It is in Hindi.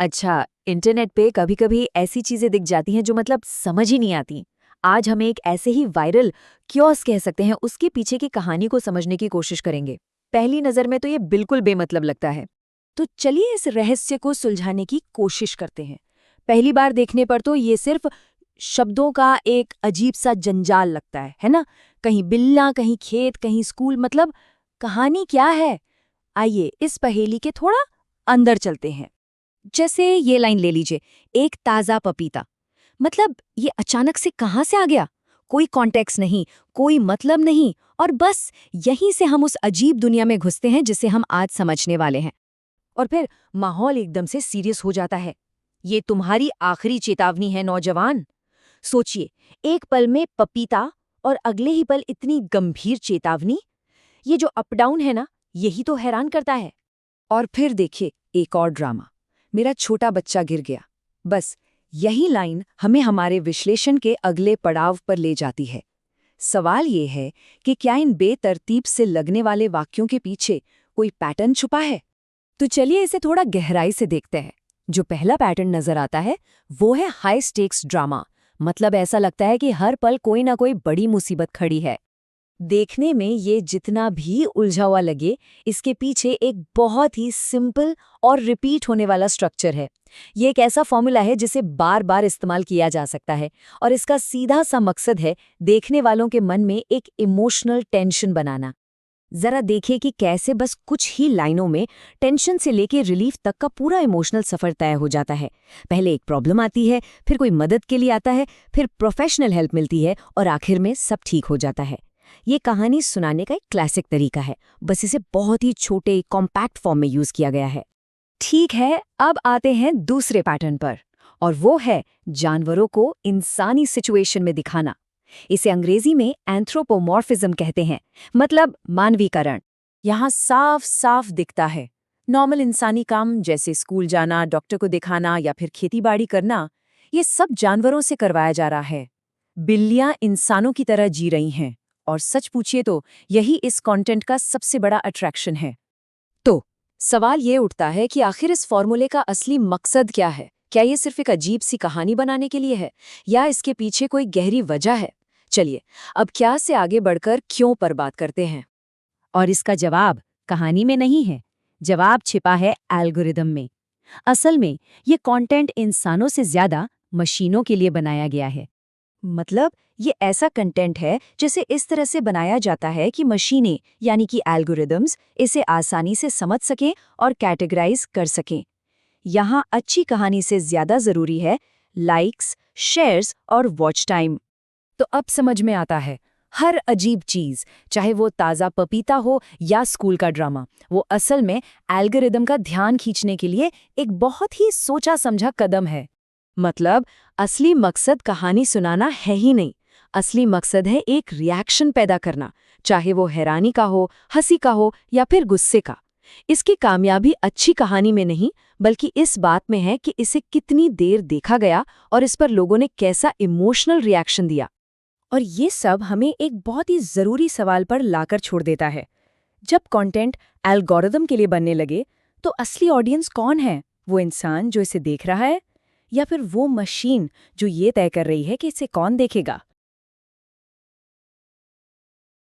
अच्छा, इंटरनेट पे कभी-कभी ऐसी चीजें दिख जाती हैं जो मतलब समझ ही नहीं आती। आज हम एक ऐसे ही वायरल क्योस कह सकते हैं, उसके पीछे की कहानी को समझने की कोशिश करेंगे। पहली नजर में तो ये बिल्कुल बेमतलब लगता है। तो चलिए इस रहस्य को सुलझाने की कोशिश करते हैं। पहली बार देखने पर तो ये सिर्फ शब्दों का एक अजीब सा जंजाल लगता है ना? कहीं बिल्ला, कहीं खेत, कहीं स्कूल, मतलब कहानी क्या है? आइए इस पहेली के थोड़ा अंदर चलते हैं। जैसे ये लाइन ले लीजिए, एक ताजा पपीता। मतलब ये अचानक से कहाँ से आ गया? कोई कॉन्टेक्स्ट नहीं, कोई मतलब नहीं, और बस यहीं से हम उस अजीब दुनिया में घुसते हैं जिसे हम आज समझने वाले हैं। और फिर माहौल एकदम से सीरियस हो जाता है। ये तुम्हारी आखिरी चेतावनी है नौजवान। सोचिए, एक पल में पपीता और अगले ही पल इतनी गंभीर चेतावनी। ये जो अप डाउन है ना, यही तो हैरान करता है। और फिर देखिए एक और ड्रामा, मेरा छोटा बच्चा गिर गया। बस यही लाइन हमें हमारे विश्लेषण के अगले पड़ाव पर ले जाती है। सवाल ये है कि क्या इन बेतरतीब से लगने वाले वाक्यों के पीछे कोई पैटर्न छुपा है? तो चलिए इसे थोड़ा गहराई से देखते हैं। जो पहला पैटर्न नजर आता है वो है हाई स्टेक्स ड्रामा। मतलब ऐसा लगता है कि हर पल कोई ना कोई बड़ी मुसीबत खड़ी है। देखने में ये जितना भी उलझा हुआ लगे, इसके पीछे एक बहुत ही सिंपल और रिपीट होने वाला स्ट्रक्चर है। ये एक ऐसा फॉर्मूला है जिसे बार बार इस्तेमाल किया जा सकता है, और इसका सीधा सा मकसद है देखने वालों के मन में एक इमोशनल टेंशन बनाना। जरा देखिए कि कैसे बस कुछ ही लाइनों में टेंशन से लेके रिलीफ तक का पूरा इमोशनल सफर तय हो जाता है। पहले एक प्रॉब्लम आती है, फिर कोई मदद के लिए आता है, फिर प्रोफेशनल हेल्प मिलती है, और आखिर में सब ठीक हो जाता है। ये कहानी सुनाने का एक क्लासिक तरीका है, बस इसे बहुत ही छोटे कॉम्पैक्ट फॉर्म में यूज किया गया है। ठीक है, अब आते हैं दूसरे पैटर्न पर, और वो है जानवरों को इंसानी सिचुएशन में दिखाना। इसे अंग्रेजी में एंथ्रोपोमॉर्फिज्म कहते हैं, मतलब मानवीकरण। यहाँ साफ साफ दिखता है नॉर्मल इंसानी काम जैसे स्कूल जाना, डॉक्टर को दिखाना या फिर खेतीबाड़ी करना, ये सब जानवरों से करवाया जा रहा है। बिल्लियां इंसानों की तरह जी रही हैं, और सच पूछिए तो यही इस कंटेंट का सबसे बड़ा अट्रैक्शन है। तो सवाल ये उठता है कि आखिर इस फॉर्मूले का असली मकसद क्या है? क्या ये सिर्फ एक अजीब सी कहानी बनाने के लिए है, या इसके पीछे कोई गहरी वजह है? चलिए अब क्या से आगे बढ़कर क्यों पर बात करते हैं। और इसका जवाब कहानी में नहीं है, जवाब छिपा है एल्गोरिदम में। असल में ये कंटेंट इंसानों से ज्यादा मशीनों के लिए बनाया गया है। मतलब ये ऐसा कंटेंट है जिसे इस तरह से बनाया जाता है कि मशीनें यानी कि एल्गोरिदम्स इसे आसानी से समझ सकें और कैटेगराइज कर सकें। यहाँ अच्छी कहानी से ज्यादा जरूरी है लाइक्स, शेयर्स और वॉच टाइम। तो अब समझ में आता है, हर अजीब चीज, चाहे वो ताज़ा पपीता हो या स्कूल का ड्रामा, वो असल में एल्गोरिदम का ध्यान खींचने के लिए एक बहुत ही सोचा समझा कदम है। मतलब असली मकसद कहानी सुनाना है ही नहीं, असली मकसद है एक रिएक्शन पैदा करना, चाहे वो हैरानी का हो, हंसी का हो या फिर गुस्से का। इसकी कामयाबी अच्छी कहानी में नहीं, बल्कि इस बात में है कि इसे कितनी देर देखा गया और इस पर लोगों ने कैसा इमोशनल रिएक्शन दिया। और ये सब हमें एक बहुत ही ज़रूरी सवाल पर लाकर छोड़ देता है। जब कंटेंट एल्गोरिदम के लिए बनने लगे, तो असली ऑडियंस कौन है? वो इंसान जो इसे देख रहा है, या फिर वो मशीन जो ये तय कर रही है कि इसे कौन देखेगा?